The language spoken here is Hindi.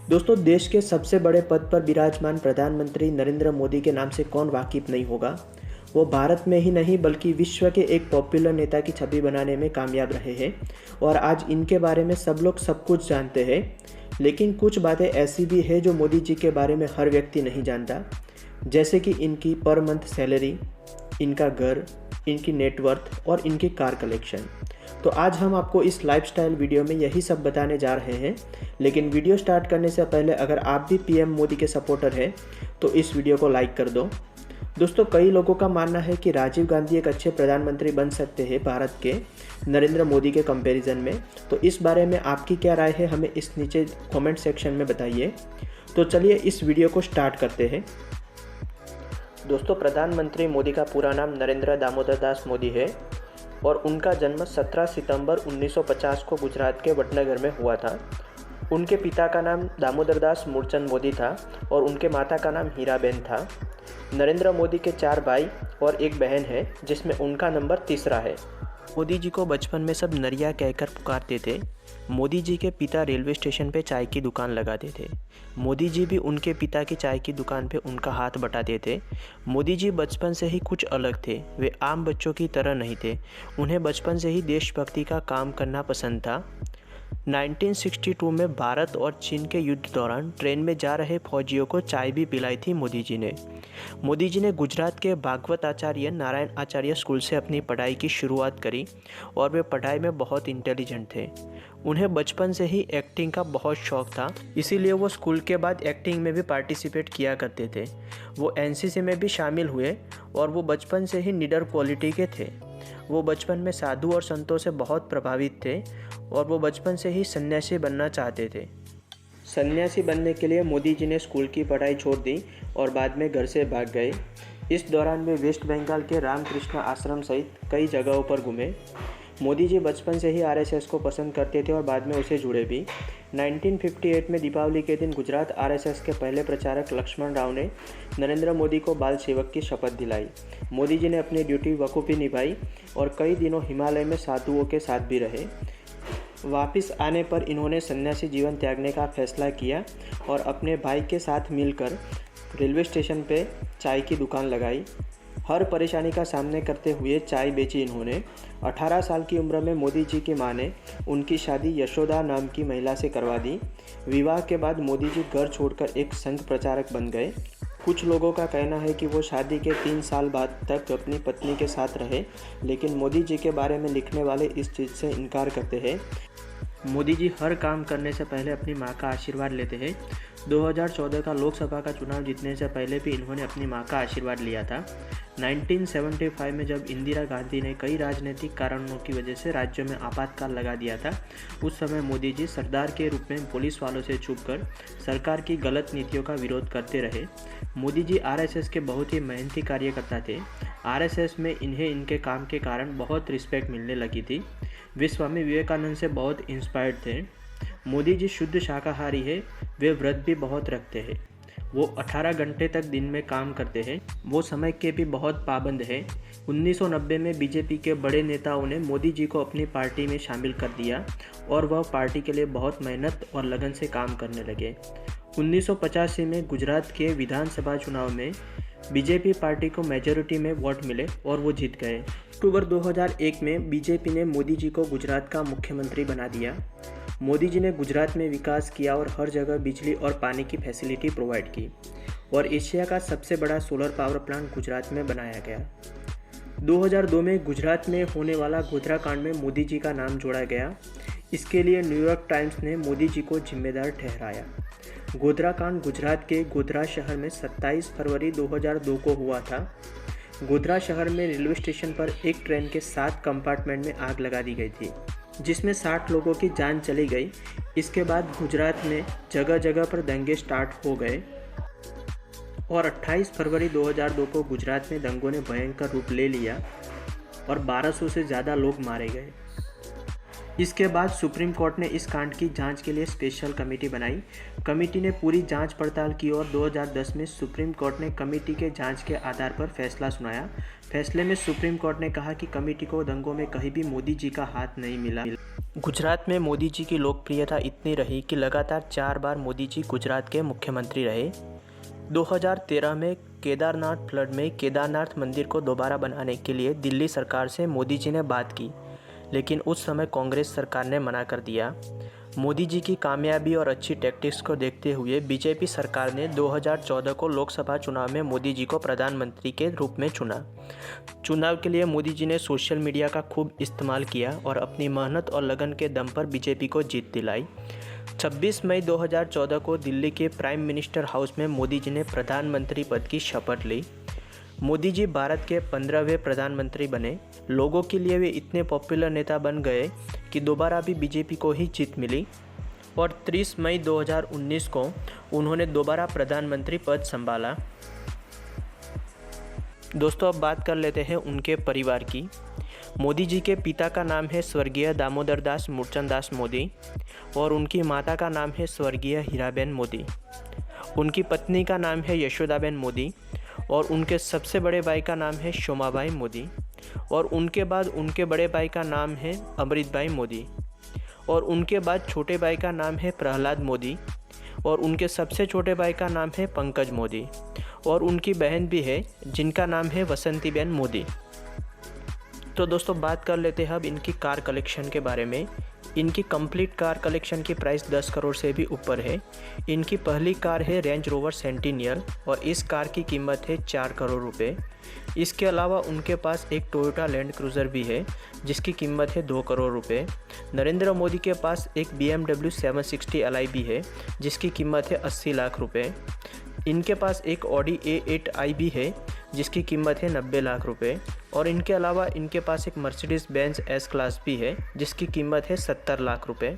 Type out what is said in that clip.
दोस्तों, देश के सबसे बड़े पद पर विराजमान प्रधानमंत्री नरेंद्र मोदी के नाम से कौन वाकिफ नहीं होगा। वो भारत में ही नहीं बल्कि विश्व के एक पॉपुलर नेता की छवि बनाने में कामयाब रहे हैं और आज इनके बारे में सब लोग सब कुछ जानते हैं। लेकिन कुछ बातें ऐसी भी है जो मोदी जी के बारे में हर व्यक्ति नहीं जानता, जैसे कि इनकी पर मंथ सैलरी, इनका घर, इनकी नेटवर्थ और इनकी कार कलेक्शन। तो आज हम आपको इस लाइफस्टाइल वीडियो में यही सब बताने जा रहे हैं। लेकिन वीडियो स्टार्ट करने से पहले अगर आप भी पीएम मोदी के सपोर्टर हैं तो इस वीडियो को लाइक कर दो। दोस्तों, कई लोगों का मानना है कि राजीव गांधी एक अच्छे प्रधानमंत्री बन सकते हैं भारत के नरेंद्र मोदी के कंपैरिजन में। तो इस बारे में आपकी क्या राय है, हमें इस नीचे कमेंट सेक्शन में बताइए। तो चलिए इस वीडियो को स्टार्ट करते हैं। दोस्तों, प्रधानमंत्री मोदी का पूरा नाम नरेंद्र दामोदर दास मोदी है और उनका जन्म 17 सितंबर 1950 को गुजरात के वडनगर में हुआ था। उनके पिता का नाम दामोदर दास मूलचंद मोदी था और उनके माता का नाम हीराबेन था। नरेंद्र मोदी के 4 भाई और एक बहन है, जिसमें उनका नंबर तीसरा है। मोदी जी को बचपन में सब नरिया कहकर पुकारते थे। मोदी जी के पिता रेलवे स्टेशन पे चाय की दुकान लगाते थे। मोदी जी भी उनके पिता की चाय की दुकान पे उनका हाथ बटाते थे। मोदी जी बचपन से ही कुछ अलग थे। वे आम बच्चों की तरह नहीं थे। उन्हें बचपन से ही देशभक्ति का काम करना पसंद था। 1962 में भारत और चीन के युद्ध दौरान ट्रेन में जा रहे फौजियों को चाय भी पिलाई थी मोदी जी ने। मोदी जी ने गुजरात के भागवत आचार्य नारायण आचार्य स्कूल से अपनी पढ़ाई की शुरुआत करी और वे पढ़ाई में बहुत इंटेलिजेंट थे। उन्हें बचपन से ही एक्टिंग का बहुत शौक था, इसीलिए वो स्कूल के बाद एक्टिंग में भी पार्टिसिपेट किया करते थे। वो एनसीसी में भी शामिल हुए और वो बचपन से ही निडर क्वालिटी के थे। वो बचपन में साधु और संतों से बहुत प्रभावित थे और वो बचपन से ही सन्यासी बनना चाहते थे। सन्यासी बनने के लिए मोदी जी ने स्कूल की पढ़ाई छोड़ दी और बाद में घर से भाग गए। इस दौरान वे वेस्ट बंगाल के रामकृष्ण आश्रम सहित कई जगहों पर घूमे। मोदी जी बचपन से ही आरएसएस को पसंद करते थे और बाद में उसे जुड़े भी। 1958 में दीपावली के दिन गुजरात आरएसएस के पहले प्रचारक लक्ष्मण राव ने नरेंद्र मोदी को बाल सेवक की शपथ दिलाई। मोदी जी ने अपनी ड्यूटी बखूबी निभाई और कई दिनों हिमालय में साधुओं के साथ भी रहे। वापस आने पर इन्होंने सन्यासी जीवन त्यागने का फैसला किया और अपने भाई के साथ मिलकर रेलवे स्टेशन पे चाय की दुकान लगाई। हर परेशानी का सामना करते हुए चाय बेची इन्होंने। 18 साल की उम्र में मोदी जी की मां ने उनकी शादी यशोदा नाम की महिला से करवा दी। विवाह के बाद मोदी जी घर छोड़कर एक संघ प्रचारक बन गए। कुछ लोगों का कहना है कि वो शादी के 3 साल बाद तक अपनी पत्नी के साथ रहे, लेकिन मोदी जी के बारे में लिखने वाले इस चीज़ से इनकार करते हैं। मोदी जी हर काम करने से पहले अपनी मां का आशीर्वाद लेते हैं। 2014 का लोकसभा का चुनाव जीतने से पहले भी इन्होंने अपनी मां का आशीर्वाद लिया था। 1975 में जब इंदिरा गांधी ने कई राजनीतिक कारणों की वजह से राज्यों में आपातकाल लगा दिया था, उस समय मोदी जी सरदार के रूप में पुलिस वालों से छुपकर सरकार की गलत नीतियों का विरोध करते रहे। मोदी जी आरएसएस के बहुत ही मेहनती कार्यकर्ता थे। आरएसएस में इन्हें इनके काम के कारण बहुत रिस्पेक्ट मिलने लगी थी। वे स्वामी विवेकानंद से बहुत इंस्पायर्ड थे। मोदी जी शुद्ध शाकाहारी है। वे व्रत भी बहुत रखते हैं। वो 18 घंटे तक दिन में काम करते हैं। वो समय के भी बहुत पाबंद है। 1990 में बीजेपी के बड़े नेताओं ने मोदी जी को अपनी पार्टी में शामिल कर दिया और वह पार्टी के लिए बहुत मेहनत और लगन से काम करने लगे। 1985 में गुजरात के विधानसभा चुनाव में बीजेपी पार्टी को मेजॉरिटी में वोट मिले और वो जीत गए। अक्टूबर 2001 में बीजेपी ने मोदी जी को गुजरात का मुख्यमंत्री बना दिया। मोदी जी ने गुजरात में विकास किया और हर जगह बिजली और पानी की फैसिलिटी प्रोवाइड की और एशिया का सबसे बड़ा सोलर पावर प्लांट गुजरात में बनाया गया। 2002 में गुजरात में होने वाला गोधरा कांड में मोदी जी का नाम जोड़ा गया। इसके लिए न्यूयॉर्क टाइम्स ने मोदी जी को जिम्मेदार ठहराया। गोधरा कांड गुजरात के गोधरा शहर में 27 फरवरी 2002 को हुआ था। गोधरा शहर में रेलवे स्टेशन पर एक ट्रेन के 7 कंपार्टमेंट में आग लगा दी गई थी, जिसमें 60 लोगों की जान चली गई। इसके बाद गुजरात में जगह जगह पर दंगे स्टार्ट हो गए और 28 फरवरी 2002 को गुजरात में दंगों ने भयंकर रूप ले लिया और 1200 से ज़्यादा लोग मारे गए। इसके बाद सुप्रीम कोर्ट ने इस कांड की जांच के लिए स्पेशल कमेटी बनाई। कमेटी ने पूरी जांच पड़ताल की और 2010 में सुप्रीम कोर्ट ने कमेटी के जांच के आधार पर फैसला सुनाया। फैसले में सुप्रीम कोर्ट ने कहा कि कमेटी को दंगों में कहीं भी मोदी जी का हाथ नहीं मिला। गुजरात में मोदी जी की लोकप्रियता इतनी रही कि लगातार 4 बार मोदी जी गुजरात के मुख्यमंत्री रहे। 2013 में केदारनाथ फ्लड में केदारनाथ मंदिर को दोबारा बनाने के लिए दिल्ली सरकार से मोदी जी ने बात की, लेकिन उस समय कांग्रेस सरकार ने मना कर दिया। मोदी जी की कामयाबी और अच्छी टैक्टिक्स को देखते हुए बीजेपी सरकार ने 2014 को लोकसभा चुनाव में मोदी जी को प्रधानमंत्री के रूप में चुना। चुनाव के लिए मोदी जी ने सोशल मीडिया का खूब इस्तेमाल किया और अपनी मेहनत और लगन के दम पर बीजेपी को जीत दिलाई। 26 मई 2014 को दिल्ली के प्राइम मिनिस्टर हाउस में मोदी जी ने प्रधानमंत्री पद की शपथ ली। मोदी जी भारत के 15वें प्रधानमंत्री बने। लोगों के लिए वे इतने पॉपुलर नेता बन गए कि दोबारा भी बीजेपी को ही जीत मिली और 30 मई 2019 को उन्होंने दोबारा प्रधानमंत्री पद संभाला। दोस्तों, अब बात कर लेते हैं उनके परिवार की। मोदी जी के पिता का नाम है स्वर्गीय दामोदर दास मूलचंद दास मोदी और उनकी माता का नाम है स्वर्गीय हीराबेन मोदी। उनकी पत्नी का नाम है यशोदाबेन मोदी और उनके सबसे बड़े भाई का नाम है शोमाबाई मोदी और उनके बाद उनके बड़े भाई का नाम है अमृत भाई मोदी और उनके बाद छोटे भाई का नाम है प्रहलाद मोदी और उनके सबसे छोटे भाई का नाम है पंकज मोदी और उनकी बहन भी है जिनका नाम है वसंतीबेन मोदी। तो दोस्तों, बात कर लेते हैं अब इनकी कार कलेक्शन के बारे में। इनकी कंप्लीट कार कलेक्शन की प्राइस 10 करोड़ से भी ऊपर है। इनकी पहली कार है रेंज रोवर सेंटिनियल और इस कार की कीमत है 4 करोड़ रुपए। इसके अलावा उनके पास एक टोयोटा लैंड क्रूज़र भी है जिसकी कीमत है 2 करोड़ रुपए। नरेंद्र मोदी के पास एक BMW 760 Li भी है जिसकी कीमत है 80 लाख रुपए। इनके पास एक ऑडी A8i भी है जिसकी कीमत है 90 लाख रुपए और इनके अलावा इनके पास एक मर्सिडीज बेंज S क्लास भी है जिसकी कीमत है 70 लाख रुपए।